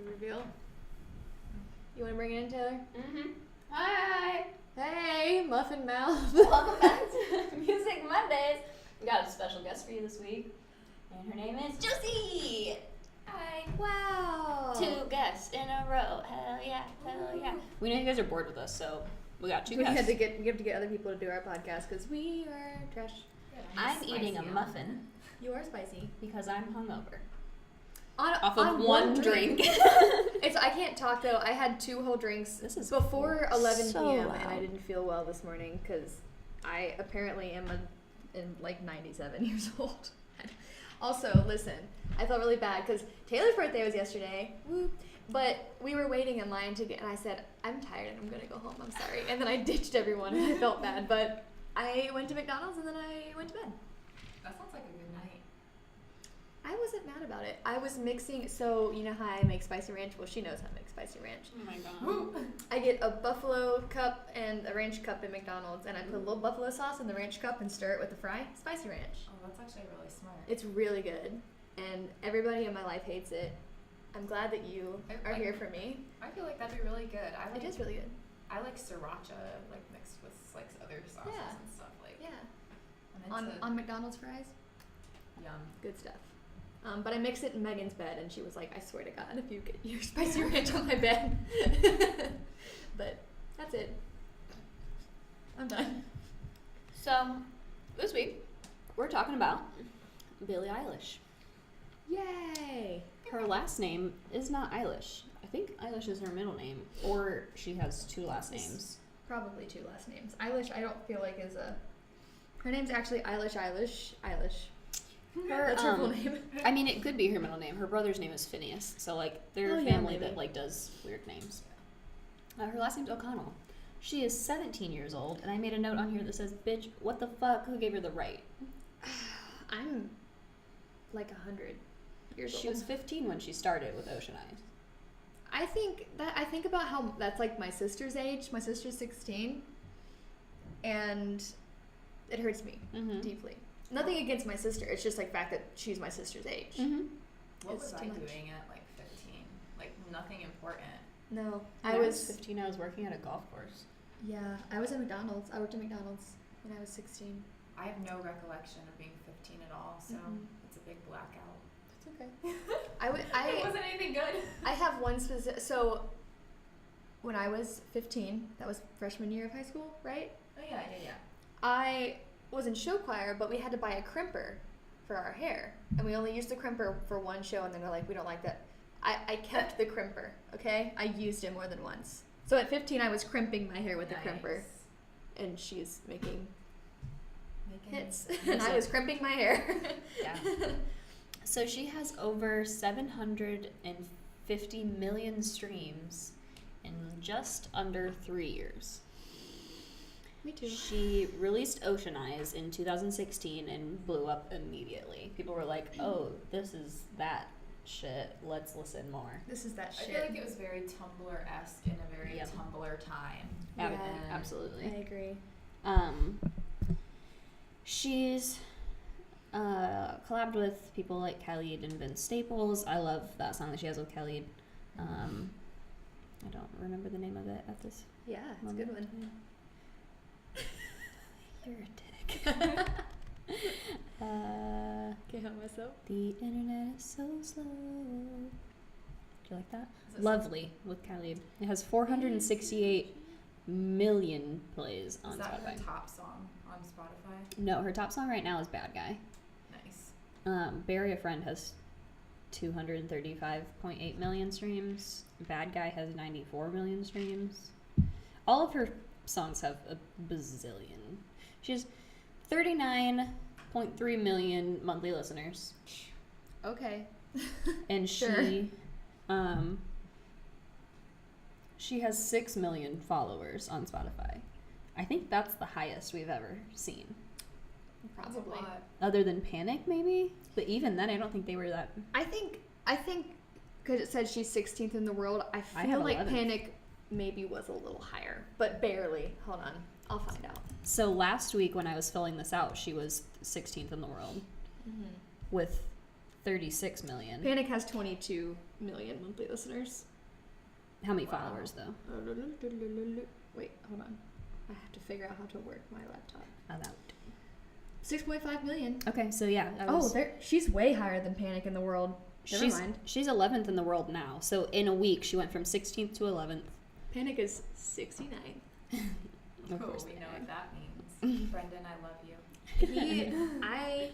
reveal. You want to bring it in, Taylor? Mm-hmm. Hi! Hey, Muffin Mouth. Welcome back to Music Mondays. We got a special guest for you this week, and her name is Josey. Hi. Wow. 2 guests in a row. Hell yeah, hell yeah. We know you guys are bored with us, so we got 2 We guests. have to get other people to do our podcast because we are trash. I'm eating a muffin You are spicy. because I'm hungover. Off of one drink. I can't talk though. I had 2 whole drinks before 11 so p.m. loud. and I didn't feel well this morning because I apparently am like 97 years old. Also, listen, I felt really bad because Taylor's birthday was yesterday. Woo. But we were waiting in line to get, and I said, I'm tired and I'm going to go home. I'm sorry. And then I ditched everyone and I felt bad. But I went to McDonald's and then I went to bed. That sounds like a good night. I wasn't mad about it. I was mixing, so you know how I make spicy ranch? Well, she knows how to make spicy ranch. Oh my god. Woo. I get a buffalo cup and a ranch cup at McDonald's, and I put a little buffalo sauce in the ranch cup and stir it with the fry. Spicy ranch. Oh, that's actually really smart. It's really good, and everybody in my life hates it. I'm glad that you are here for me. I feel like that'd be really good. It is really good. I like sriracha, like mixed with like other sauces Yeah. and stuff. Like Yeah. and it's On McDonald's fries, yum. good stuff. But I mixed it in Megan's bed, and she was like, I swear to God, if you get your spicy ranch on my bed. But that's it. I'm done. So, this week, we're talking about Billie Eyelish. Yay! Her last name is not Eilish. I think Eilish is her middle name, or she has 2 last names. Probably 2 last names. Eilish, I don't feel like is a... Her name's actually Eilish. That's her full name. I mean, it could be her middle name. Her brother's name is Phineas, so like they're a Oh, yeah, family maybe. that like does weird names. Her last name's O'Connell. She is 17 years old, and I made a note on here that says, "Bitch, what the fuck? Who gave her the right?" I'm like 100 years old. She was 15 when she started with Ocean Eyes. I think about how that's like my sister's age. My sister's 16, and it hurts me Mm-hmm. deeply. Nothing against my sister. It's just like fact that she's my sister's age. Mm-hmm. What It's was too I much. doing at like 15? Like nothing important. No, When I was 15. I was working at a golf course. yeah. I was at McDonald's. I worked at McDonald's when I was 16. I have no recollection of being 15 at all, so Mhm. it's a big blackout. It's okay. It I wasn't anything good. I have one specific. So when I was 15, that was freshman year of high school, right? Oh yeah. I was in show choir, but we had to buy a crimper for our hair, and we only used the crimper for one show, and then they're like, we don't like that. I kept the crimper, okay? I used it more than once. So at 15, I was crimping my hair with the crimper, and she's making hits, and I was crimping my hair. Yeah. So she has over 750 million streams in just under 3 years. Me too. She released Ocean Eyes in 2016 and blew up immediately. People were like, oh, this is that shit. Let's listen more. This is that I shit. feel like it was very Tumblr-esque in a very Yep. Tumblr time. Yeah. Absolutely. I agree. She's collabed with people like Khalid and Vince Staples. I love that song that she has with Khalid. I don't remember the name of it at this Yeah, it's a moment. good one. You're a dick. Can't help myself. The internet is so slow. Do you like that? Is it Lovely with Khalid. It has 468 million plays on Is that Spotify. her top song on Spotify? No, her top song right now is Bad Guy. Nice. Bury a Friend has 235.8 million streams. Bad Guy has 94 million streams. All of her songs have a bazillion. She has 39.3 million monthly listeners. Okay. And Sure. she has 6 million followers on Spotify. I think that's the highest we've ever seen. That's a Probably. lot. Other than Panic, maybe? But even then, I don't think they were that... I think because it said she's 16th in the world, I I feel have like 11th. Panic maybe was a little higher, but barely. Hold on, I'll find out. So last week when I was filling this out, she was 16th in the world with 36 million. Panic has 22 million monthly listeners. How many Wow. followers though? Wait, hold on. I have to figure out how to work my laptop. About. 6.5 million. Okay, so yeah. She's way higher than Panic in the world. Never mind. She's 11th in the world now. So in a week, she went from 16th to 11th. Panic is 69. Of course we they know are. what that means. Brendan, I love you. I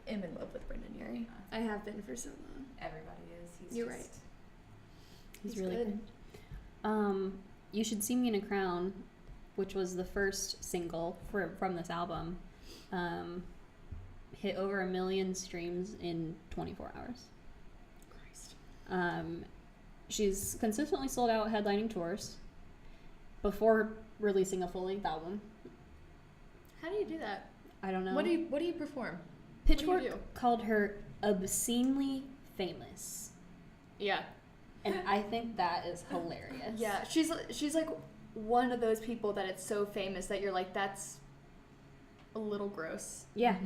am in love with Brendan Urie. I have been for so long. Everybody is. He's You're just, right. He's He's really good. good. You Should See Me in a Crown, which was the first single from this album, hit over 1 million streams in 24 hours. Christ. She's consistently sold out headlining tours before releasing a full-length album. How do you do that? I don't know. What do you perform? Pitchfork do? called her obscenely famous, Yeah. and I think that is hilarious. Yeah, she's like one of those people that it's so famous that you're like, that's a little gross. Yeah.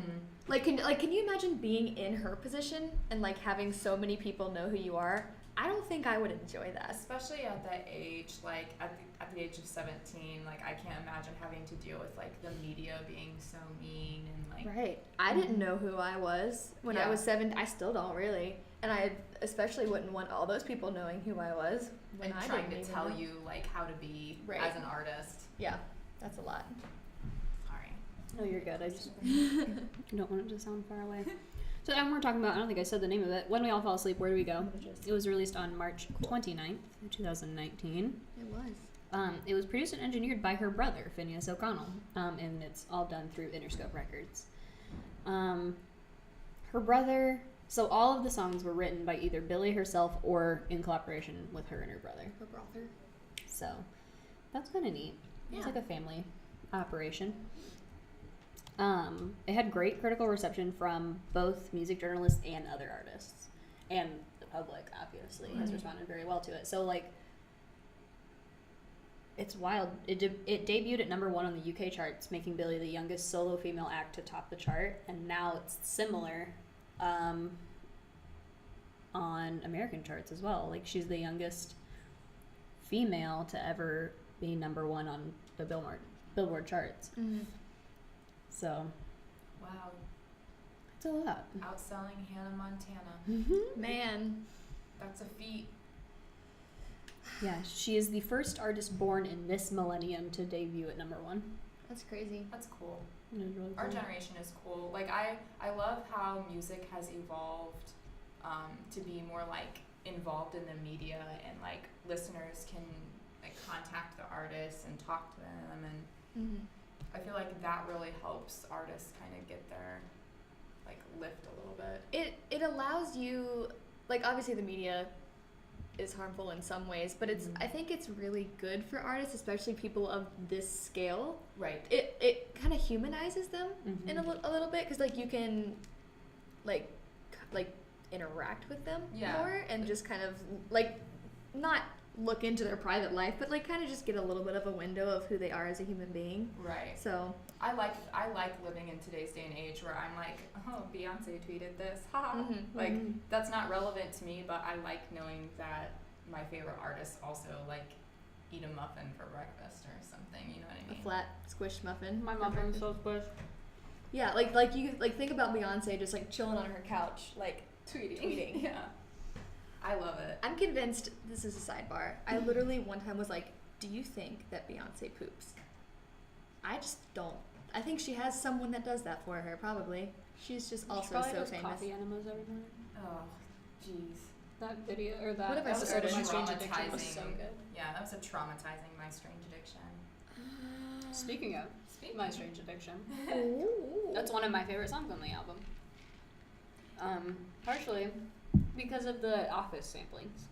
Mhm. Can you imagine being in her position and like having so many people know who you are? I don't think I would enjoy that. Especially at that age, like at the age of 17, like I can't imagine having to deal with like the media being so mean and like Right. I didn't know who I was when I Yeah. was 7. I still don't really. And I especially wouldn't want all those people knowing who I was when and I trying didn't to even tell know. you like how to be Right. as an artist. Yeah, that's a lot. Sorry. No, you're good. I just don't want it to sound far away. So, and we're talking about, I don't think I said the name of it, When We All Fall Asleep, Where Do We Go? It was released on March 29th, 2019. It was. It was produced and engineered by her brother, Phineas O'Connell, and it's all done through Interscope Records. Her brother, so all of the songs were written by either Billie herself or in collaboration with her and her brother. Her brother. So that's kind of neat. It's Yeah. like a family operation. It had great critical reception from both music journalists and other artists, and the public obviously has Mhm. responded very well to it. So like, it's wild. It debuted at #1 on the UK charts, making Billie the youngest solo female act to top the chart, and now it's similar on American charts as well. Like, she's the youngest female to ever be #1 on the Billboard charts. Mm-hmm. So Wow. it's a lot. Outselling Hannah Montana. Man. That's a feat. Yeah, she is the first artist born in this millennium to debut at #1. That's crazy. That's cool. It is really Our cool. generation is cool. Like I love how music has evolved to be more like involved in the media, and like listeners can like contact the artists and talk to them, and Mm-hmm. I feel like that really helps artists kind of get their like lift a little bit. It allows you, like, obviously the media is harmful in some ways, but it's Mhm. I think it's really good for artists, especially people of this scale. Right. It kind of humanizes them Mhm. in a little bit, because like you can like interact with them Yeah. more, and just kind of like not look into their private life, but like kind of just get a little bit of a window of who they are as a human being. Right. So I like living in today's day and age where I'm like, oh, Beyonce tweeted this, haha. Mhm. Like Mhm. that's not relevant to me, but I like knowing that my favorite artists also like eat a muffin for breakfast or something. You know what I a mean? flat squished muffin. My for muffin breakfast. so squish. Yeah, like you think about Beyonce just like chilling on her couch, like tweeting. Yeah. I love it. I'm convinced, this is a sidebar, I literally one time was like, do you think that Beyonce poops? I just don't. I think she has someone that does that for her, probably. She's just also so famous. Coffee enemas every morning. Oh, jeez. That video or that What have I episode started of My Strange Addiction was traumatizing? so good. Yeah, that was a traumatizing My Strange Addiction. Speaking of Speaking My Strange Addiction, Ooh. that's one of my favorite songs on the album. Partially because of the Office samplings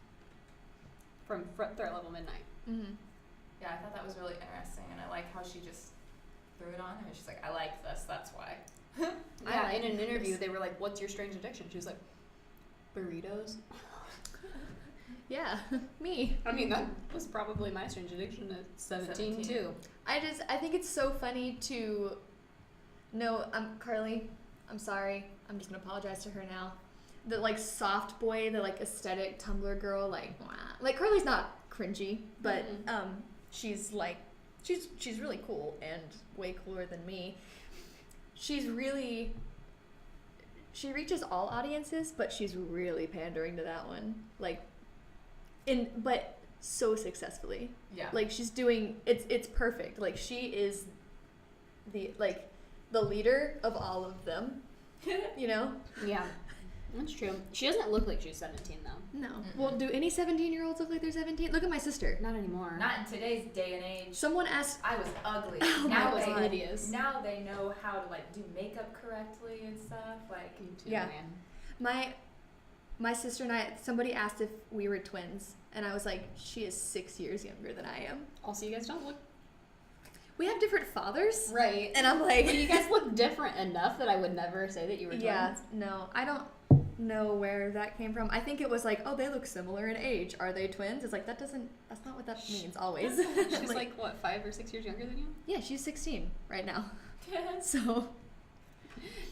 from Threat Level Midnight. Mm-hmm. Yeah, I thought that was really interesting, and I like how she just threw it on, and she's like, I like this, that's why. Yeah, like in an interview, this. they were like, "What's your strange addiction?" She was like, "Burritos." Yeah, me. I mean, that was probably my strange addiction at 17 too. I think it's so funny to know, Carly, I'm sorry. I'm just gonna apologize to her now. The like soft boy, the like aesthetic Tumblr girl, like wah. Like Carly's not cringy, but she's like she's really cool and way cooler than me. She reaches all audiences, but she's really pandering to that one. Like but so successfully. Yeah. Like she's doing it's perfect. Like she is the leader of all of them. You know? Yeah. That's true. She doesn't look like she's 17 though. No. Well, do any 17-year-olds look like they're 17? Look at my sister. Not anymore. Not in today's day and age. Someone asked. I was ugly. Oh now my they God. hideous. now they know how to like do makeup correctly and stuff. Like You too, Yeah. man. My sister and I. Somebody asked if we were twins, and I was like, she is 6 years younger than I am. Also, you guys don't look We have different fathers, right. and I'm like, But you guys look different enough that I would never say that you were twins. yeah, no, I don't know where that came from. I think it was like, oh, they look similar in age. Are they twins? It's like that's not what that means always. She's like, what, 5 or 6 years younger than you? yeah, she's 16 right now. So,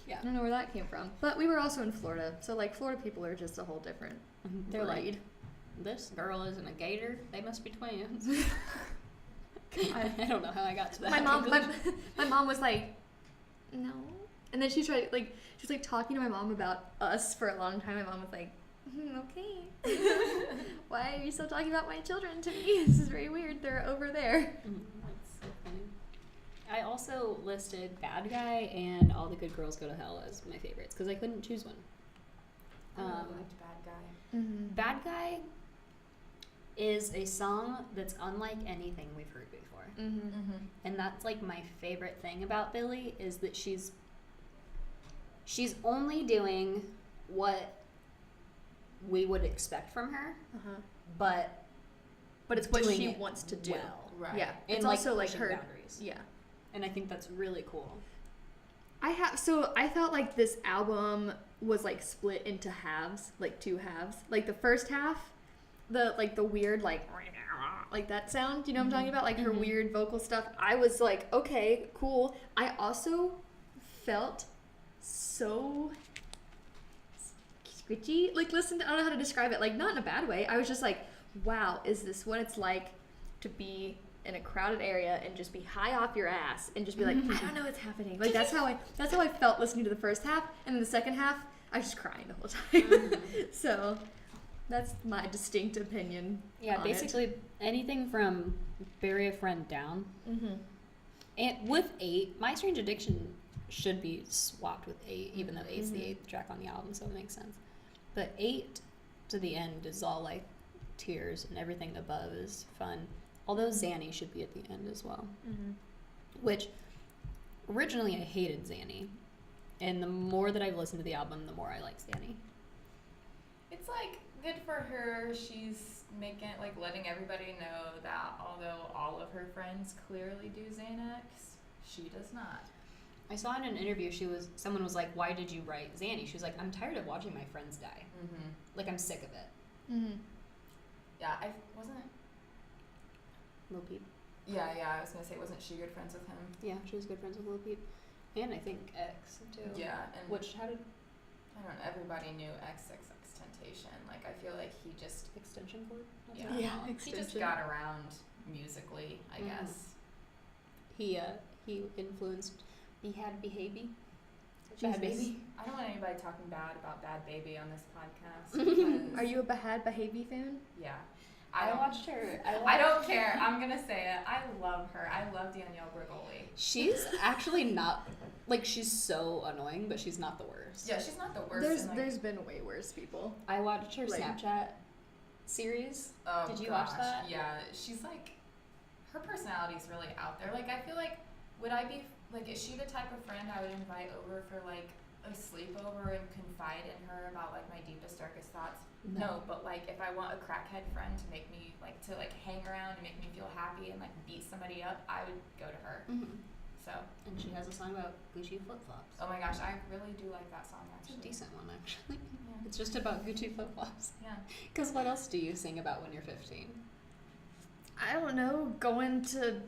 Yeah. I don't know where that came from. But we were also in Florida, so like Florida people are just a whole different They're breed. like, this girl isn't a gator. They must be twins. I don't know how I got to that. my mom was like, no, and then she tried like she was like talking to my mom about us for a long time. My mom was like, okay, why are you still talking about my children to me? This is very weird. They're over there. That's so funny. I also listed Bad Guy and All the Good Girls Go to Hell as my favorites because I couldn't choose one. I really liked Bad Guy. Mm-hmm. Bad Guy is a song that's unlike anything we've heard before. Mm-hmm. And that's like my favorite thing about Billie is that she's only doing what we would expect from her, but But it's what doing she it wants to do. well. Right. Yeah, And it's like also like pushing her. boundaries. Yeah. And I think that's really cool. I felt like this album was like split into halves, like two halves. Like the first half, the weird like that sound, you know what I'm talking about? Like her weird vocal stuff. I was like, okay, cool. I also felt so squidgy. Like I don't know how to describe it. Like not in a bad way. I was just like, wow, is this what it's like to be in a crowded area and just be high off your ass and just be like, I don't know what's happening. Like that's how I felt listening to the first half, and then the second half I was just crying the whole time. So that's my distinct opinion. Yeah, on basically anything from Bury a Friend Down. And with 8, My Strange Addiction should be swapped with 8, even though 8's the 8th track on the album, so it makes sense. But 8 to the end is all like tears, and everything above is fun. Although Zanny should be at the end as well. Which, originally I hated Zanny. And the more that I've listened to the album, the more I like Zanny. It's like good for her. She's letting everybody know that although all of her friends clearly do Xanax, she does not. I saw in an interview, someone was like, why did you write Zanny? She was like, I'm tired of watching my friends die. Like, I'm sick of it. Yeah, I wasn't. Lil Peep. Yeah, I was gonna say, wasn't she good friends with him? Yeah, she was good friends with Lil Peep. And I think X, too. Yeah, and Which, how did... I don't know, everybody knew XXXTentacion. Like, I feel like he just, Extension cord? That's Yeah. what it's Yeah. called. he just got around musically, I guess. He influenced Bad Baby. Jesus. Bad Baby. I don't want anybody talking bad about Bad Baby on this podcast. Because, Are you a Bahad Bahabi fan? Yeah. I watched her. I don't care. I'm gonna say it. I love her. I love Danielle Bregoli. She's actually not... Like, she's so annoying, but she's not the worst. Yeah, she's not the worst. There's been way worse people. I watched her Like- Snapchat series. Oh, Did you watch that? Yeah, she's like, her personality's really out there. Like, I feel like, would I be, like, is she the type of friend I would invite over for, like, a sleepover and confide in her about, like, my deepest, darkest thoughts? No, but, like, if I want a crackhead friend to make me, like, to, like, hang around and make me feel happy and, like, beat somebody up, I would go to her. So. And she has a song about Gucci flip-flops. Oh my gosh, I really do like that song, It's a actually. decent one, actually. Yeah. It's just about Gucci flip-flops. Yeah. Because what else do you sing about when you're 15? I don't know, going to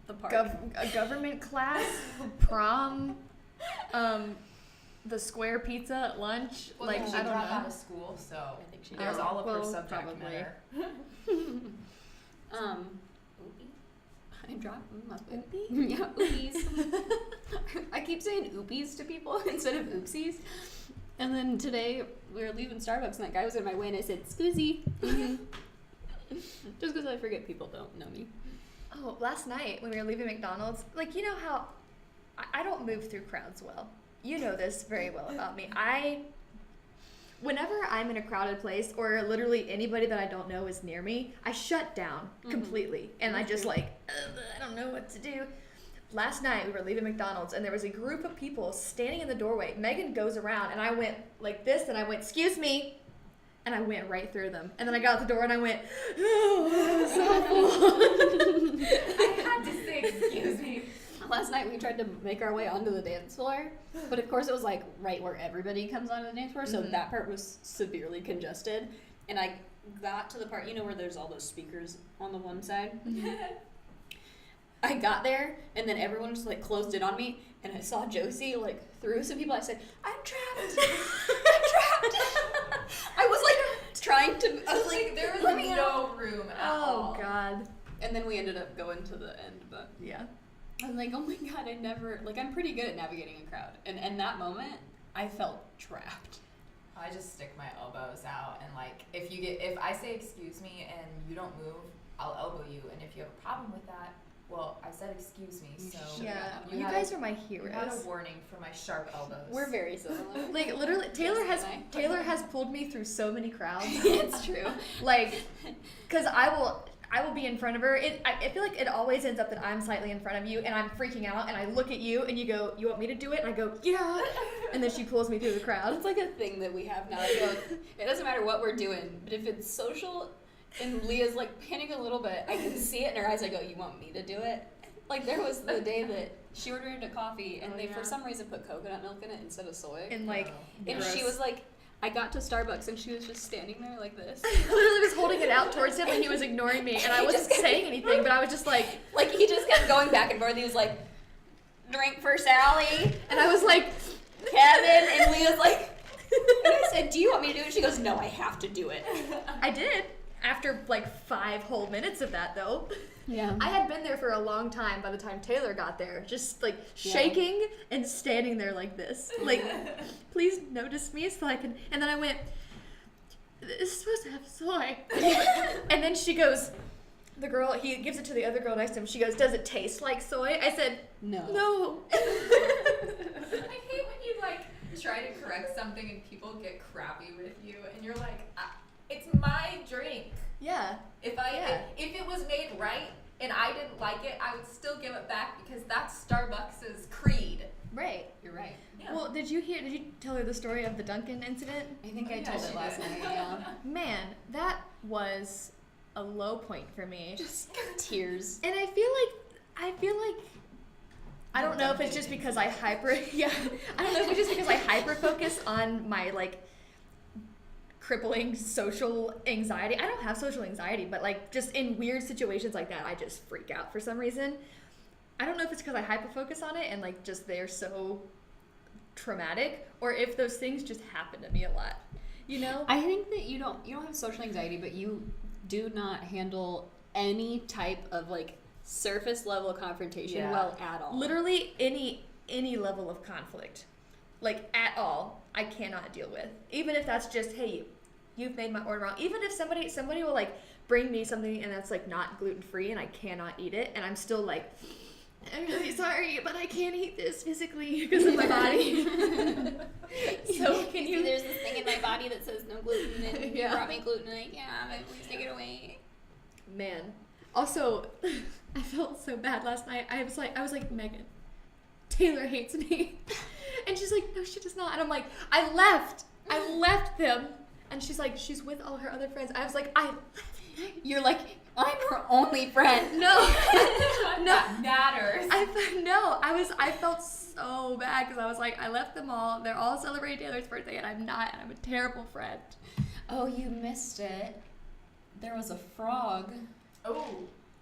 The park. a government class, prom, the square pizza at lunch. Well, like, then she I don't dropped know. out of school, so I think she there's did. all of her Well, subject probably. matter. I dropped my yeah, oopies. I keep saying oopies to people instead of oopsies. And then today we were leaving Starbucks and that guy was in my way and I said, "Scoozy." Just because I forget people don't know me. Oh, last night when we were leaving McDonald's, like, you know how I don't move through crowds well. You know this very well about me. Whenever I'm in a crowded place or literally anybody that I don't know is near me, I shut down completely. And I just like, I don't know what to do. Last night we were leaving McDonald's and there was a group of people standing in the doorway. Megan goes around and I went like this and I went, "Excuse me." And I went right through them. And then I got out the door and I went, "Oh, that was awful." I had to say, "Excuse me." Last night we tried to make our way onto the dance floor, but of course it was like right where everybody comes onto the dance floor, so that part was severely congested. And I got to the part, you know, where there's all those speakers on the one side. I got there, and then everyone just like closed in on me, and I saw Josey like through some people. I said, "I'm trapped. I'm trapped." I was like trying to. I was like, there was "Let me no room at all. Oh, God. And then we ended up going to the end, but Yeah. I'm like, oh my God, I'm pretty good at navigating a crowd. And in that moment, I felt trapped. I just stick my elbows out and like if I say excuse me and you don't move, I'll elbow you. And if you have a problem with that, well, I said excuse me, so Yeah. You You had guys a- are my you had a heroes. warning for my sharp elbows. We're very similar. Like, literally, Taylor Josey has and Taylor has pulled me through so many crowds. It's true. Like, because I will be in front of her. I feel like it always ends up that I'm slightly in front of you and I'm freaking out and I look at you and you go, "You want me to do it?" And I go, "Yeah." And then she pulls me through the crowd. It's like a thing that we have now. It doesn't matter what we're doing, but if it's social and Leah's like panicking a little bit, I can see it in her eyes. I go, "You want me to do it?" Like there was the day that she ordered a coffee and they for some reason put coconut milk in it instead of soy. And like, And gross. she was like, I got to Starbucks and she was just standing there like this. I literally was holding it out towards him and he was ignoring me and I wasn't saying anything, but I was just like he just kept going back and forth. He was like, "Drink for Sally," and I was like, "Kevin," and Leah's like, and I said, "Do you want me to do it?" She goes, "No, I have to do it." I did. After like 5 whole minutes of that though. Yeah. I had been there for a long time by the time Taylor got there, just like shaking and standing there like this. Like, "Please notice me so I can," and then I went, "This is supposed to have soy." And then she goes, he gives it to the other girl next to him. She goes, "Does it taste like soy?" I said, No. "No." I hate when you like try to correct something and people get crappy with you and you're like, "It's my drink. Yeah. If it was made right and I didn't like it, I would still give it back because that's Starbucks' creed." Right. You're right. Yeah. Well, did you tell her the story of the Dunkin' incident? I think I Yeah, told she it last did. night. Yeah. Man, that was a low point for me. Just tears. And I feel like I don't know if it's just because I I don't know if it's just because I hyper focus on my like crippling social anxiety. I don't have social anxiety, but like just in weird situations like that, I just freak out for some reason. I don't know if it's because I hyper focus on it and like just they're so traumatic, or if those things just happen to me a lot. You know? I think that you don't have social anxiety, but you do not handle any type of like surface level confrontation well at all. Literally any level of conflict, like at all, I cannot deal with. Even if that's just, "Hey, you've made my order wrong." Even if somebody will like bring me something and that's like not gluten free and I cannot eat it, and I'm still like, "I'm really sorry, but I can't eat this physically because of my body." So can you? There's this thing in my body that says no gluten, and you Yeah. brought me gluten, and like, yeah, but please take it away. Man. Also, I felt so bad last night. I was like, "Megan, Taylor hates me," and she's like, "No, she does not." And I'm like, I left them, and she's like, "She's with all her other friends." I was like, I left them. You're like, I'm her only friend. No, no. That matters. I felt so bad because I was like, I left them all. They're all celebrating Taylor's birthday, and I'm not. And I'm a terrible friend. Oh, you missed it. There was a frog Oh,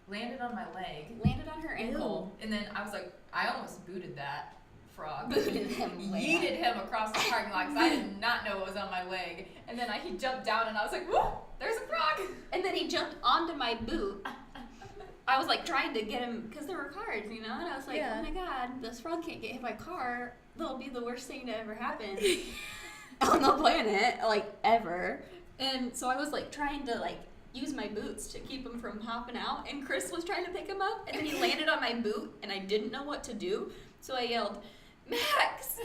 landed on my leg. landed on her ankle. And then I was like, I almost booted that frog. Booted him way Yeeted him across the parking lot because I did not know what was on my leg. And then he jumped down and I was like, whoa, there's a frog. And then he jumped onto my boot. I was like trying to get him because there were cars, you know, and I was like, oh my god, this frog can't get hit by a car. That'll be the worst thing to ever happen on the planet, like ever. And so I was like trying to like use my boots to keep him from hopping out, and Chris was trying to pick him up, and then he landed on my boot, and I didn't know what to do, so I yelled, Max,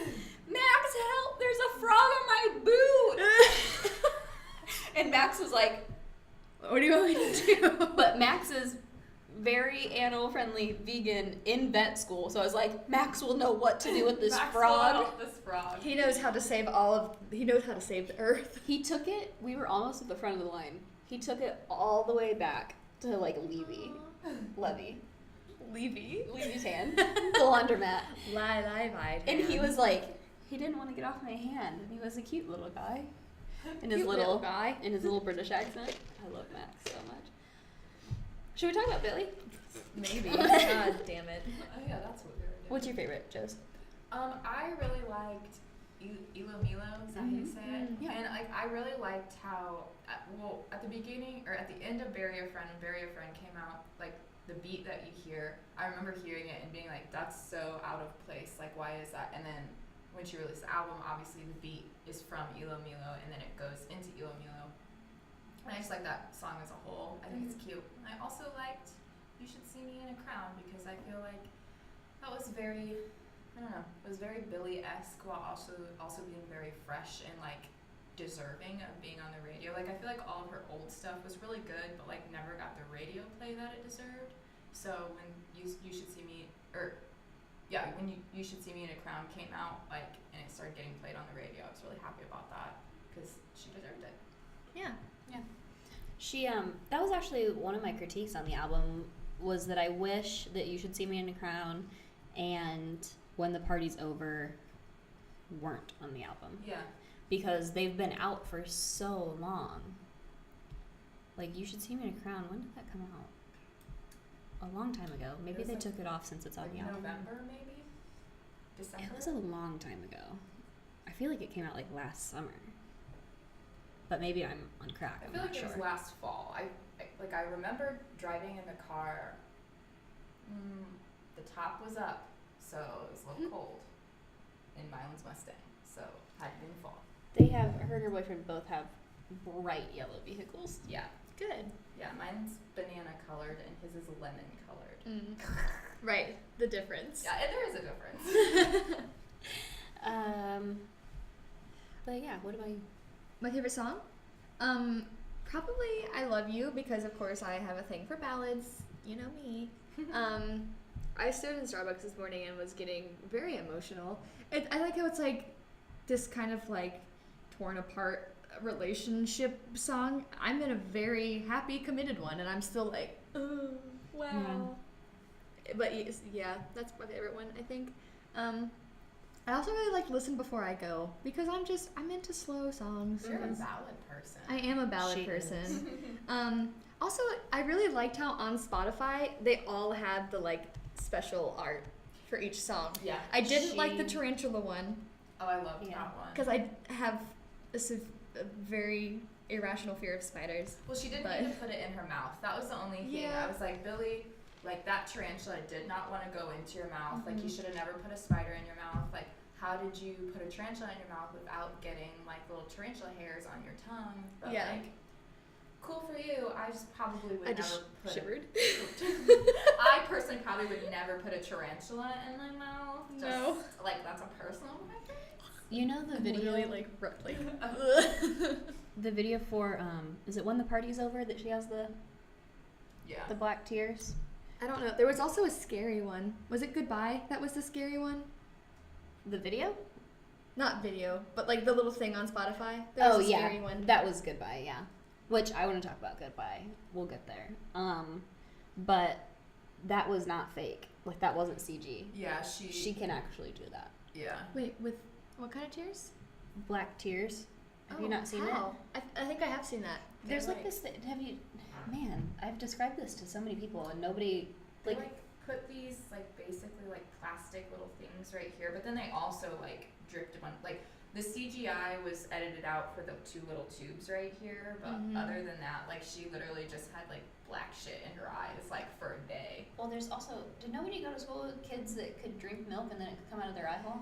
help! There's a frog on my boot! And Max was like, what do you want me to do? But Max is very animal-friendly vegan in vet school, so I was like, Max will know what to do with this Max frog. will help this frog. He knows how to save he knows how to save the earth. He took it, we were almost at the front of the line. He took it all the way back to like Levy's hand, the laundromat. Lie. And he was like, he didn't want to get off my hand, and he was a cute little guy. In his little guy. In his little British accent. I love Max so much. Should we talk about Billy? Maybe. God damn it. Oh yeah, that's what we were doing. What's your favorite, Jose? I really liked Ilo Milo, is that how you say it? Yeah. And I really liked how, at the beginning, or at the end of Bury a Friend, when Bury a Friend came out, like, the beat that you hear, I remember hearing it and being like, that's so out of place, like, why is that? And then when she released the album, obviously the beat is from Ilo Milo, and then it goes into Ilo Milo. And I just like that song as a whole. I think it's cute. And I also liked You Should See Me in a Crown, because I feel like that was very, I don't know, it was very Billie-esque while also being very fresh and like deserving of being on the radio. Like I feel like all of her old stuff was really good, but like never got the radio play that it deserved. So when You Should See Me, when You Should See Me in a Crown came out, like, and it started getting played on the radio, I was really happy about that because she deserved it. Yeah. She that was actually one of my critiques on the album, was that I wish that You Should See Me in a Crown and When the Party's Over weren't on the album. Yeah. Because they've been out for so long. Like, You Should See Me in a Crown, when did that come out? A long time ago. Maybe they took it off since it's on the album. November, maybe? December? It was a long time ago. I feel like it came out like last summer. But maybe I'm on crack. I I'm feel not like sure. it was last fall. I remember driving in the car. The top was up, so it was a little cold in Mylan's Mustang. So had it been fall. They have, her and her boyfriend both have bright yellow vehicles. Yeah, Good. yeah. Mine's banana colored and his is lemon colored. Right. The difference. Yeah, there is a difference. But yeah, what about you? My favorite song? Probably I Love You, because of course I have a thing for ballads. You know me. I stood in Starbucks this morning and was getting very emotional. I like how it's like this kind of like torn apart relationship song. I'm in a very happy, committed one, and I'm still like, oh, wow. But yeah, that's my favorite one, I think. I also really like Listen Before I Go, because I'm into slow songs. You're a ballad person. I am a ballad She person. Also, I really liked how on Spotify they all had the like special art for each song. Yeah. I didn't like the tarantula one Oh, I loved Yeah. that one. because I have a very irrational fear of spiders. Well, she didn't But- need to put it in her mouth. That was the only thing. Yeah. I was like, Billy, like that tarantula did not want to go into your mouth. Like you Mhm. should have never put a spider in your mouth. Like, how did you put a tarantula in your mouth without getting like little tarantula hairs on your tongue? But Yeah. like, cool for you. I just probably would I never just put. shivered. I personally probably would never put a tarantula in my mouth. Just, No. Like that's a personal preference. You know the video, Literally like the video for is it When the Party's Over that she has the Yeah. black tears? I don't know. There was also a scary one. Was it Goodbye? That was the scary one. The video? Not video, but like the little thing on Spotify. There was Oh a yeah, scary one. that was Goodbye. Yeah, which I want to talk about Goodbye. We'll get there. But that was not fake. Like that wasn't CG. Yeah. She can actually do that. Yeah. Wait, with what kind of tears? Black tears. Have you Oh, not seen how? I think I have seen that. it? There's They're like this. Have you? Man, I've described this to so many people and nobody They're like. like put these like basically like plastic little things right here, but then they also like dripped a bunch. Like the CGI was edited out for the 2 little tubes right here, but other than that, like she literally just had like black shit in her eyes like for a day. Well, there's also, did nobody go to school with kids that could drink milk and then it could come out of their eye hole?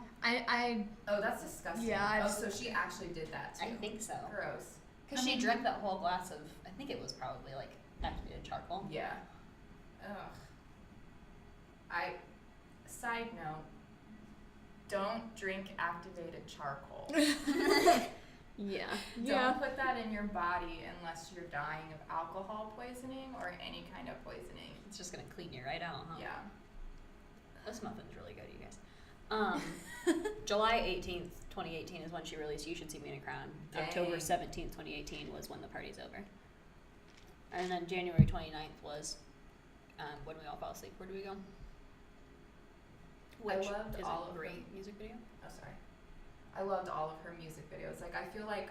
Oh, that's disgusting. Yeah, so she actually did that too. I think so. Gross. Because she drank that whole glass of, I think it was probably like activated charcoal. Yeah. Ugh. Side note, don't drink activated charcoal. Yeah. Don't put that in your body unless you're dying of alcohol poisoning or any kind of poisoning. It's just going to clean you right out, huh? Yeah. This muffin's really good, you guys. July 18th, 2018 is when she released You Should See Me in a Crown. Dang. October 17th, 2018 was when the party's over. And then January 29th was When We All Fall Asleep. Where do we go? I Which loved is all a of great them. music video. Oh, sorry. I loved all of her music videos. Like, I feel like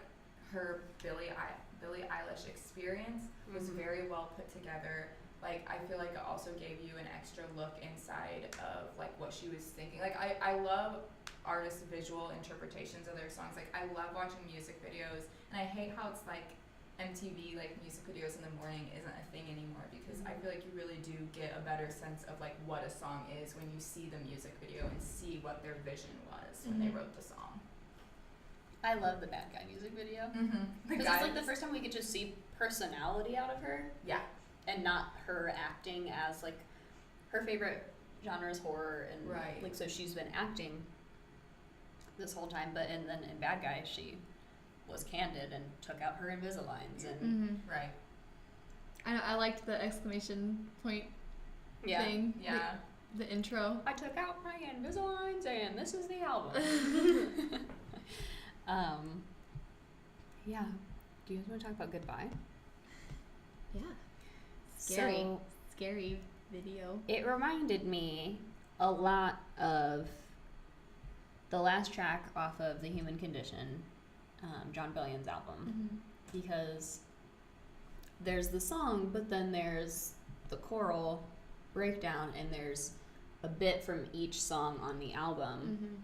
her Billie Eyelash experience was very well put together. Like, I feel like it also gave you an extra look inside of, like, what she was thinking. Like, I love artists' visual interpretations of their songs. Like, I love watching music videos, and I hate how it's, like, MTV, like, music videos in the morning isn't a thing anymore, because I feel like you really do get a better sense of, like, what a song is when you see the music video and see what their vision was when they wrote the song. I love the Bad Guy music video. Because it's like the first time we get to see personality out of her. Yeah. And not her acting as, like, her favorite genre is horror, and like, so she's been acting this whole time, but and then in Bad Guy she was candid and took out her Invisaligns and Right. I liked the exclamation point thing. Yeah. The intro. I took out my Invisaligns and this is the album. Yeah. Do you guys want to talk about Goodbye? Yeah. Scary. So, Scary video. it reminded me a lot of the last track off of The Human Condition, John Bellion's album, because there's the song, but then there's the choral breakdown, and there's a bit from each song on the album.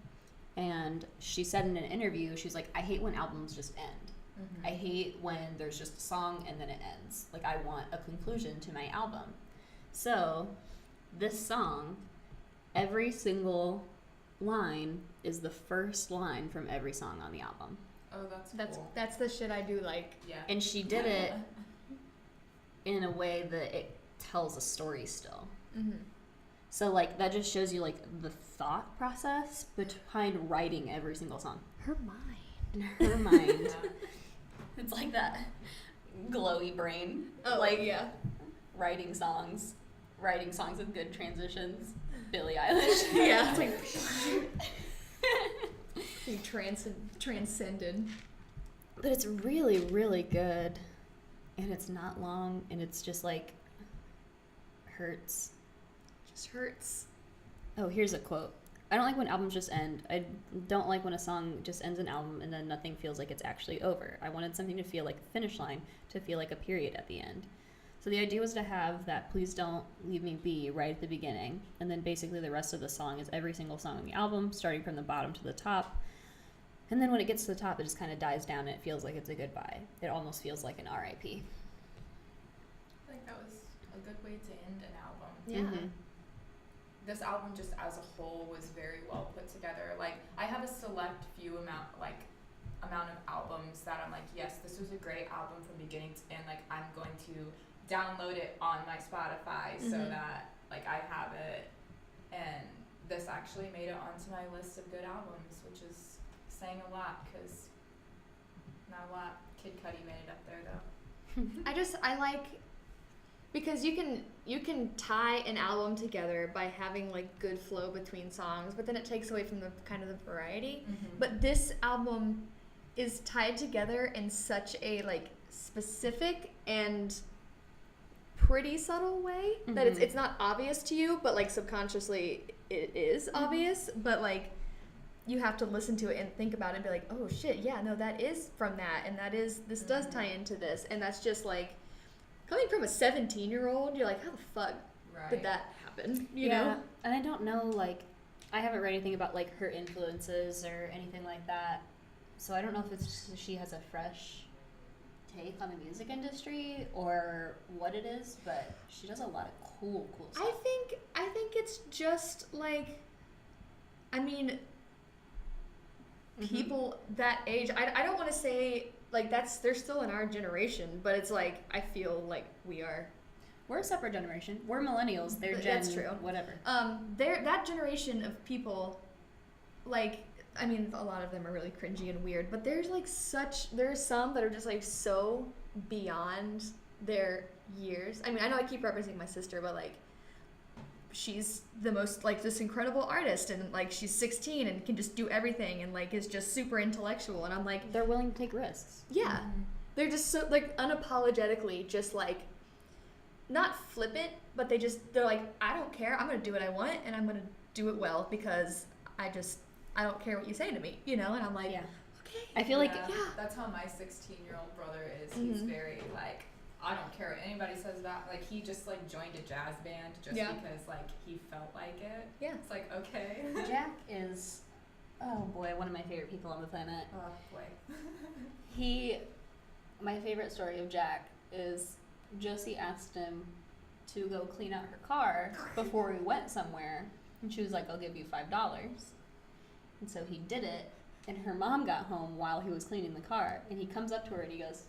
And she said in an interview, she's like, I hate when albums just end. I hate when there's just a song and then it ends. Like, I want a conclusion to my album. So, this song, every single line is the first line from every song on the album. Oh, that's cool. That's the shit I do like. Yeah. And she did it in a way that it tells a story still. So, like, that just shows you, like, the thought process behind writing every single song. Her mind. In her mind. It's like that glowy brain. Oh, like, yeah. Writing songs with good transitions. Billie Eyelash. Yeah. It's like transcended. But it's really, really good. And it's not long, and it's just like hurts. Just hurts. Oh, here's a quote. I don't like when albums just end. I don't like when a song just ends an album and then nothing feels like it's actually over. I wanted something to feel like a finish line, to feel like a period at the end. So the idea was to have that please don't leave me be right at the beginning, and then basically the rest of the song is every single song on the album, starting from the bottom to the top. And then when it gets to the top, it just kind of dies down and it feels like it's a goodbye. It almost feels like an RIP. I think that was a good way to end an album. Yeah. This album just as a whole was very well put together. Like, I have a select few amount of albums that I'm like, yes, this was a great album from beginning to end. Like, I'm going to download it on my Spotify so that, like, I have it. And this actually made it onto my list of good albums, which is saying a lot, because not a lot. Kid Cudi made it up there, though. I like, because you can tie an album together by having, like, good flow between songs, but then it takes away from the kind of the variety. But this album is tied together in such a, like, specific and pretty subtle way that it's not obvious to you, but, like, subconsciously it is obvious, but, like, you have to listen to it and think about it and be like, oh shit, yeah, no, that is from that, and that is, this does tie into this, and that's just, like, coming from a 17-year-old, you're like, how the fuck did that happen? You know? And I don't know, like, I haven't read anything about, like, her influences or anything like that. So I don't know if it's just she has a fresh take on the music industry or what it is, but she does a lot of cool stuff. I think it's just like, I mean, people that age, I don't want to say like they're still in our generation, but it's like I feel like we're a separate generation. We're millennials. They're Gen that's true. Whatever. That generation of people, like, I mean, a lot of them are really cringy and weird, but there's some that are just like so beyond their years. I mean, I know I keep referencing my sister, but like, she's the most like this incredible artist, and like she's 16 and can just do everything, and like is just super intellectual, and I'm like, they're willing to take risks. Yeah, they're just so like unapologetically just like not flippant, but they're like, I don't care, I'm gonna do what I want, and I'm gonna do it well because I don't care what you say to me, you know? And I'm like, okay. I feel like that's how my 16-year-old brother is. He's very like, I don't care what anybody says about, like, he just like joined a jazz band just because like he felt like it. Yeah. It's like, okay. Jack is, oh boy, one of my favorite people on the planet. Oh boy. My favorite story of Jack is Josey asked him to go clean out her car before we went somewhere, and she was like, I'll give you $5. And so he did it, and her mom got home while he was cleaning the car, and he comes up to her and he goes,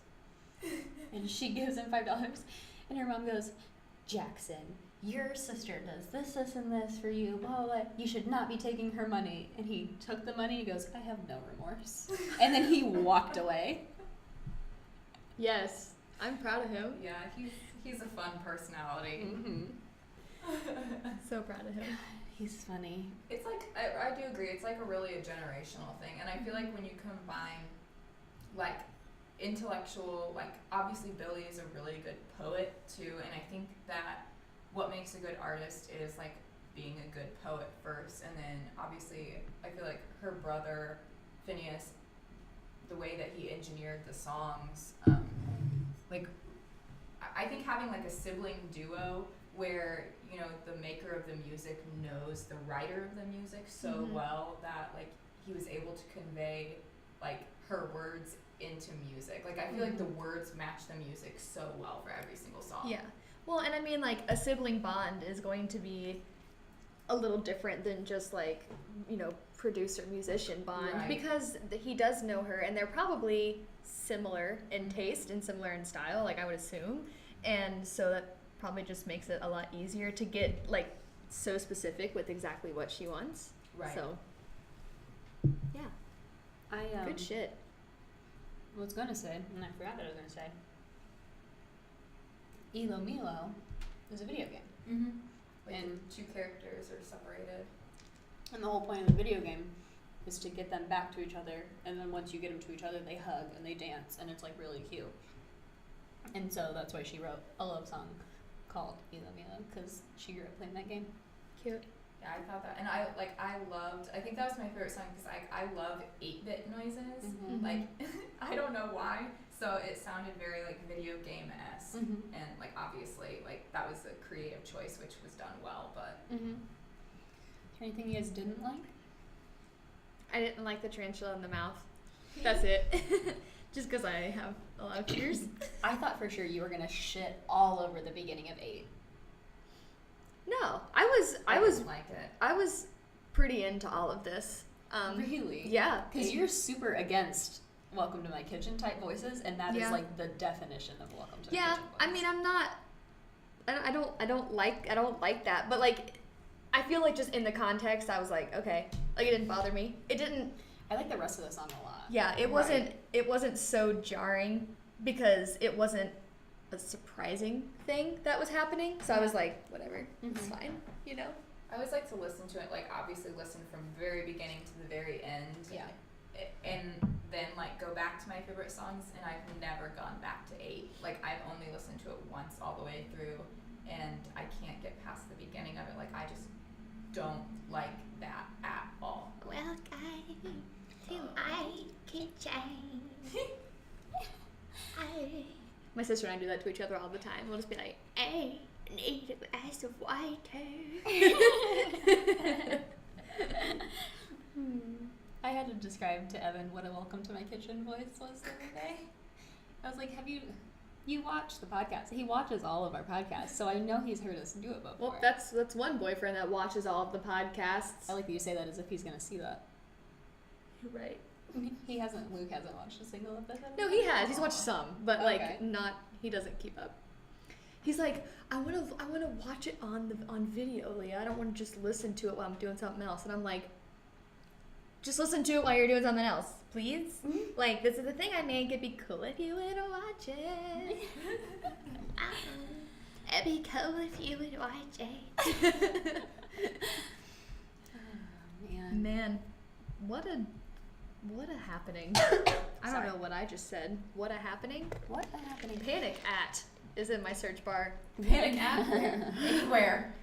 and she gives him $5, and her mom goes, Jackson, your sister does this, and this for you, blah, blah, blah. You should not be taking her money. And he took the money and he goes, I have no remorse. And then he walked away. Yes, I'm proud of him. Yeah, he's a fun personality. So proud of him. He's funny. It's like, I do agree, it's like a generational thing, and I feel like when you combine like intellectual, like obviously Billie is a really good poet too, and I think that what makes a good artist is like being a good poet first, and then obviously I feel like her brother Phineas, the way that he engineered the songs, like I think having like a sibling duo where, you know, the maker of the music knows the writer of the music so well that like he was able to convey like her words into music. Like I feel like the words match the music so well for every single song. Yeah. Well, and I mean, like, a sibling bond is going to be a little different than just like, you know, producer-musician bond, because he does know her, and they're probably similar in taste and similar in style, like I would assume, and so that probably just makes it a lot easier to get like so specific with exactly what she wants. Right. So, yeah. Good shit. I was gonna say, and I forgot what I was gonna say. Elo Milo is a video game. Like and two characters are separated. And the whole point of the video game is to get them back to each other, and then once you get them to each other, they hug and they dance, and it's like really cute. And so that's why she wrote a love song called Elo Milo, because she grew up playing that game. Cute. Yeah, I thought that, and I think that was my favorite song because I love 8-bit noises. Like, I don't know why, so it sounded very like video game-esque, and like obviously like that was a creative choice which was done well, but. Is there anything you guys didn't like? I didn't like the tarantula in the mouth. That's it. Just because I have a lot of tears. I thought for sure you were gonna shit all over the beginning of 8. No, I didn't like it. I was pretty into all of this. Really? Yeah. Because you're super against Welcome to My Kitchen type voices, and that is like the definition of Welcome to My Kitchen voice. I mean, I'm not. I don't like that, but like, I feel like just in the context, I was like, okay, like it didn't bother me. It didn't. I like the rest of the song a lot. Yeah, it wasn't. It wasn't so jarring because it wasn't a surprising thing that was happening. So I was like, whatever, it's fine, you know. I always like to listen to it, like obviously listen from very beginning to the very end. Yeah. And then like go back to my favorite songs, and I've never gone back to 8. Like I've only listened to it once all the way through, and I can't get past the beginning of it. Like I just don't like that at all. Welcome to my kitchen. My sister and I do that to each other all the time. We'll just be like, hey. need a glass of water. I had to describe to Evan what a welcome to my kitchen voice was the other day. I was like, you watch the podcast? He watches all of our podcasts, so I know he's heard us do it before. Well, that's one boyfriend that watches all of the podcasts. I like that you say that as if he's gonna see that. You're right. Luke hasn't watched a single episode. No, he has. He's watched some, but Okay. like not. He doesn't keep up. He's like, I wanna watch it on video, Leah. I don't want to just listen to it while I'm doing something else. And I'm like, just listen to it while you're doing something else, please. Mm-hmm. Like, this is the thing I make. It'd be cool if you would watch it. It'd be cool if you would watch it. Oh, man. Man, what a happening. I don't know what I just said. What a happening? What a happening? Panic at is in my search bar. Panic at anywhere.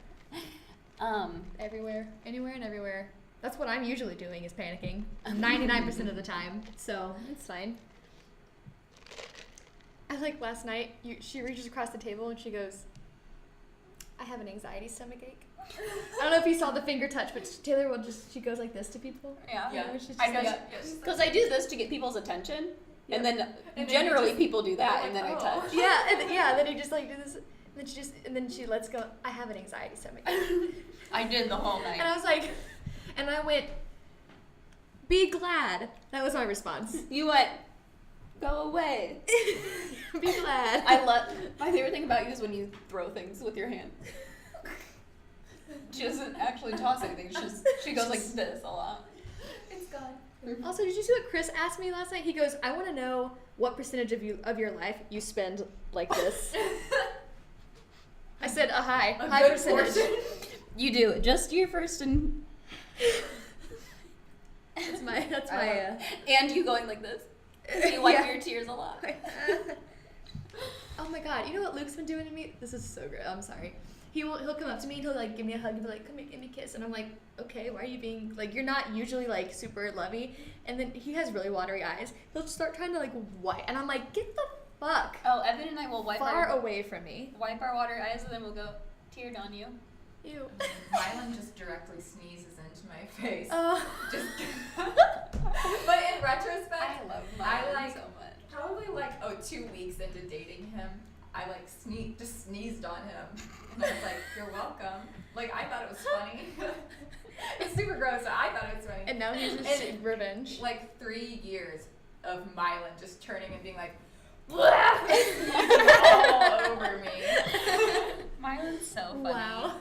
Everywhere. Anywhere and everywhere. That's what I'm usually doing, is panicking. 99% of the time. So, it's fine. I like last night, she reaches across the table and she goes, I have an anxiety stomachache. I don't know if you saw the finger touch, but Taylor she goes like this to people. Yeah. Yeah. She's just I know. like, Because I do this to get people's attention, Yeah. and then then generally you just- people do that, you're and then like, I oh. touch. then you just like do this, and then she lets go, I have an anxiety stomachache. I did the whole night. And I was like, and I went, be glad. That was my response. You went, go away. Be glad. My favorite thing about you is when you throw things with your hand. She doesn't actually toss anything. She goes like this a lot. It's gone. Also, did you see what Chris asked me last night? He goes, I want to know what percentage of your life you spend like this. I said a high good percentage. portion. You do just your first and That's my and you going like this. You wipe Yeah. your tears a lot. Oh my god, you know what Luke's been doing to me? This is so great. I'm sorry. He'll come up to me and he'll like give me a hug and be like, come here, give me a kiss. And I'm like, okay, why are you being like, you're not usually like super lovey. And then he has really watery eyes. He'll just start trying to like wipe. And I'm like, get the fuck Oh, Evan and I will wipe far our away from me. water eyes, and then we'll go teared on you. Ew. Mylan just directly sneezes into my face. Oh. Just. But in retrospect, I love I Mylan like so much. probably like 2 weeks into dating him, I like just sneezed on him, and I was like, "You're welcome." Like I thought it was funny. It's super gross. But I thought it was funny. And now he's just revenge. Like 3 years of Mylan just turning and being like, "Blah!" sneezing all over me. Mylan's so funny. Wow.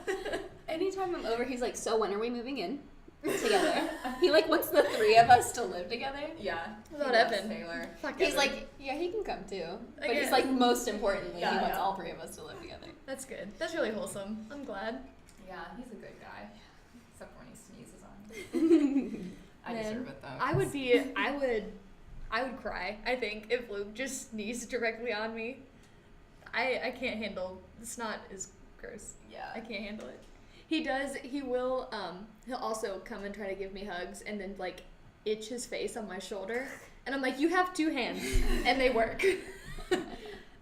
Anytime I'm over, he's like, "So when are we moving in together?" He like wants the three of us to live together. Yeah. Without he loves Evan. Taylor. Fuck He's Evan. like, "Yeah, he can come too," but Okay. he's like, most importantly, Yeah, he wants yeah. all three of us to live together. That's good. That's really wholesome. I'm glad. Yeah, he's a good guy. Except when he sneezes on me. I Man, deserve it though. I would cry, I think, if Luke just sneezed directly on me. I can't handle, the snot is gross. Yeah. I can't handle it. He'll also come and try to give me hugs and then like itch his face on my shoulder. And I'm like, you have 2 hands and they work.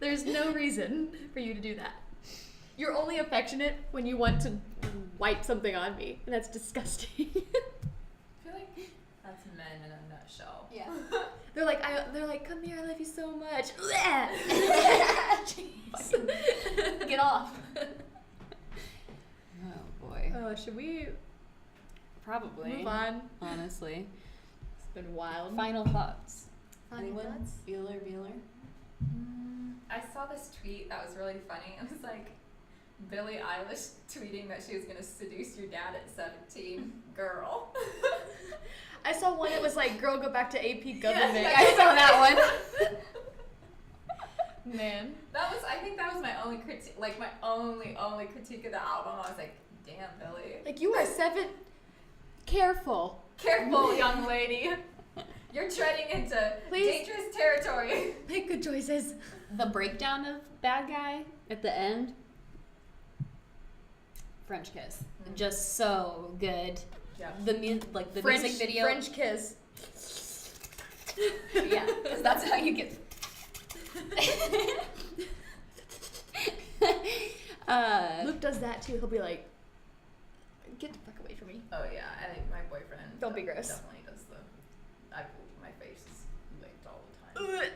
There's no reason for you to do that. You're only affectionate when you want to wipe something on me. And that's disgusting. I feel like that's men in a nutshell. Yeah. They're like, come here, I love you so much. Jeez. Get off. Oh boy. Oh, should we Probably. move on? Honestly. It's been wild. Final thoughts. Final Anyone? thoughts? Bueller. I saw this tweet that was really funny. It was like Billie Eyelash tweeting that she was gonna seduce your dad at 17. Girl. I saw one that was like, girl, go back to AP government. Yeah, I saw that one. Man. I think that was my only critique, like my only critique of the album. I was like, damn, Billie. Like, you are 7. Careful. Careful, young lady. You're treading into Please. dangerous territory. Make good choices. The breakdown of bad guy at the end. French kiss. Just so good. Yeah. The music video. French kiss. Yeah, because that's how you get. Luke does that too. He'll be like, "Get the fuck away from me." Oh yeah, I think my boyfriend. Don't be gross. Definitely does my face is licked all the time. It's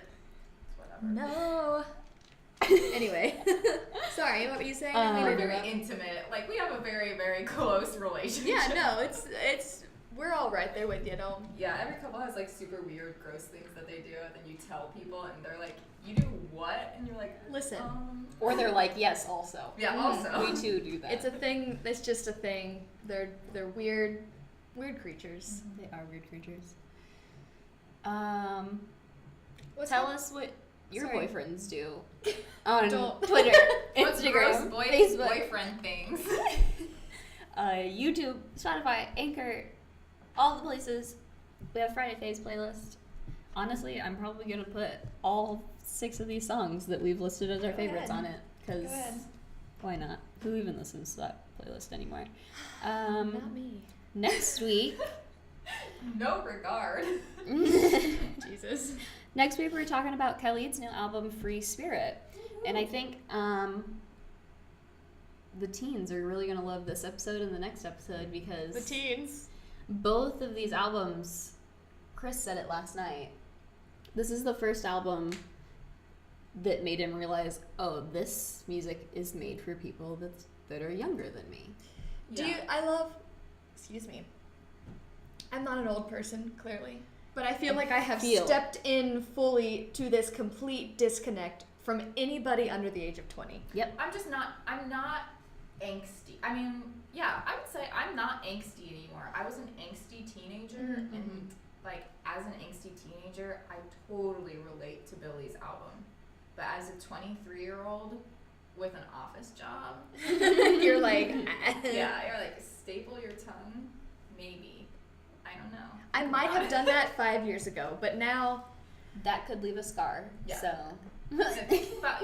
whatever. No. Anyway, sorry. What were you saying? We're very intimate. Like we have a very, very close relationship. Yeah, no, it's we're all right there with you. Don't. Yeah, every couple has like super weird, gross things that they do, and then you tell people, and they're like, "You do what?" And you're like, Listen. Or they're like, yes, also. Yeah, also. We too do that. It's a thing. It's just a thing. They're weird creatures. They are weird creatures. What's Tell up? us what your Sorry. boyfriends do on Don't. Twitter, What's gross Instagram, Facebook, boyfriend things. YouTube, Spotify, Anchor, all the places. We have Friday Faves playlist. Honestly, I'm probably gonna put all 6 of these songs that we've listed as our favorites ahead. on it, because Go ahead. why not? Who even listens to that playlist anymore? Not me. Next week, No regard. Jesus. next week we're talking about Khalid's new album, Free Spirit, and I think the teens are really gonna love this episode and the next episode because The teens. both of these albums, Chris said it last night, this is the first album that made him realize, oh, this music is made for people that are younger than me. Excuse me. I'm not an old person, clearly. But I feel like I have feel. stepped in fully to this complete disconnect from anybody under the age of 20. Yep. I'm not angsty. I mean, yeah, I would say I'm not angsty anymore. I was an angsty teenager, and like as an angsty teenager, I totally relate to Billie's album. But as a 23-year-old with an office job, You're like, yeah, you're like, staple your tongue? Maybe. I don't know. I might have done that 5 years ago, but now That could leave a scar. Yeah. So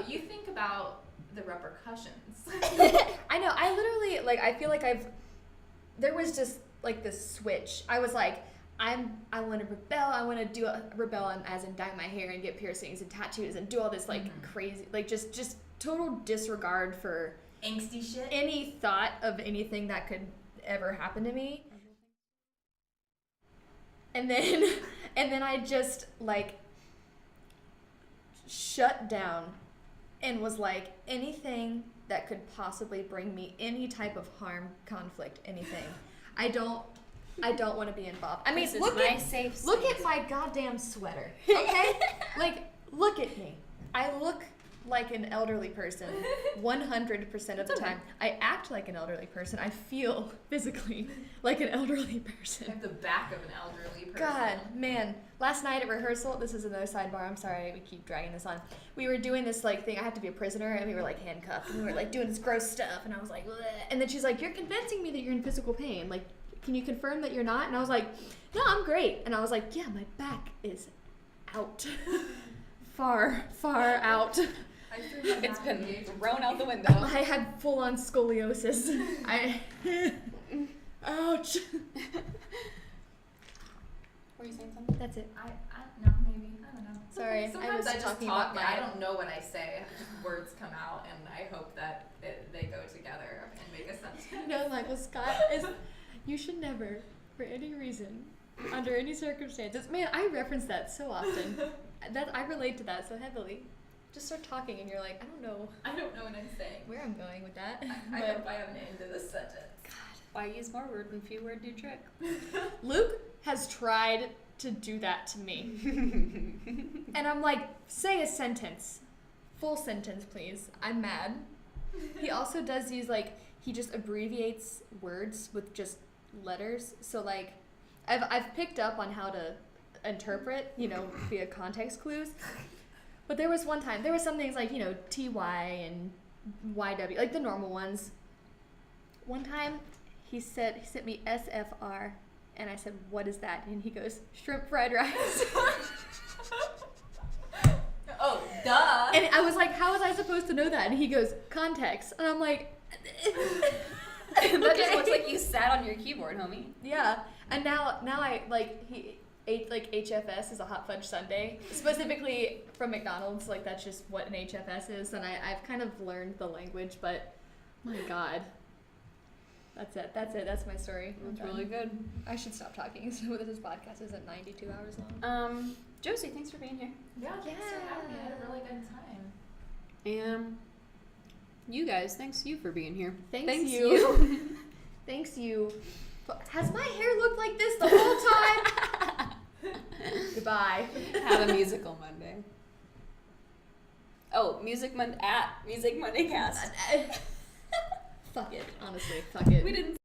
You think about the repercussions. I know. I literally I feel like there was just like this switch. I was like, I want to rebel. I want to rebel as in dye my hair and get piercings and tattoos and do all this crazy, just total disregard for Angsty shit. any thought of anything that could ever happen to me. And then I just shut down and was like, anything that could possibly bring me any type of harm, conflict, anything. I don't want to be involved. I mean, This is look my at safe look space. at my goddamn sweater, okay? Look at me. I look like an elderly person 100% of the time. I act like an elderly person. I feel physically like an elderly person. I have the back of an elderly person. God, man. Last night at rehearsal, this is another sidebar, I'm sorry, we keep dragging this on. We were doing this thing, I had to be a prisoner, and we were handcuffed, and we were doing this gross stuff, and I was like, bleh. And then she's like, you're convincing me that you're in physical pain. Can you confirm that you're not? And I was like, no, I'm great. And I was like, yeah, my back is out. far out. It's been thrown out the window. I had full-on scoliosis. Ouch. Were you saying something? That's it. I no, maybe. I don't know. Sorry, I Sometimes was I just talking talk, about and I my- don't know what I say. Just words come out, and I hope that they go together and make a sentence. No, Michael Scott is. You should never, for any reason, under any circumstances. Man, I reference that so often. I relate to that so heavily. Just start talking, and you're like, I don't know I don't know what I'm saying. where I'm going with that. I But hope I have an end to this sentence. Why use more word when few word do trick? Luke has tried to do that to me, and I'm like, say a sentence, full sentence, please. I'm mad. He also does these he just abbreviates words with just letters. So I've picked up on how to interpret, via context clues. But there was some things TY and YW, the normal ones. One time he sent me SFR, and I said, what is that? And he goes, shrimp fried rice. Oh, duh. And I was like, how was I supposed to know that? And he goes, context. And I'm like, That just looks like you sat on your keyboard, homie. yeah. And now I he ate HFS is a hot fudge sundae, specifically from McDonald's. That's just what an HFS is, and I've kind of learned the language, but My God. That's it. That's my story. That's really good. I should stop talking so this podcast isn't 92 hours long. Josey, thanks for being here. Yeah, thanks for having me. I had a really good time. And you guys, thanks you for being here. Thanks you. Thanks you. Has my hair looked like this the whole time? Goodbye. Have a musical Monday. Oh, Music Monday Cast. Fuck it. Honestly, fuck it. We didn't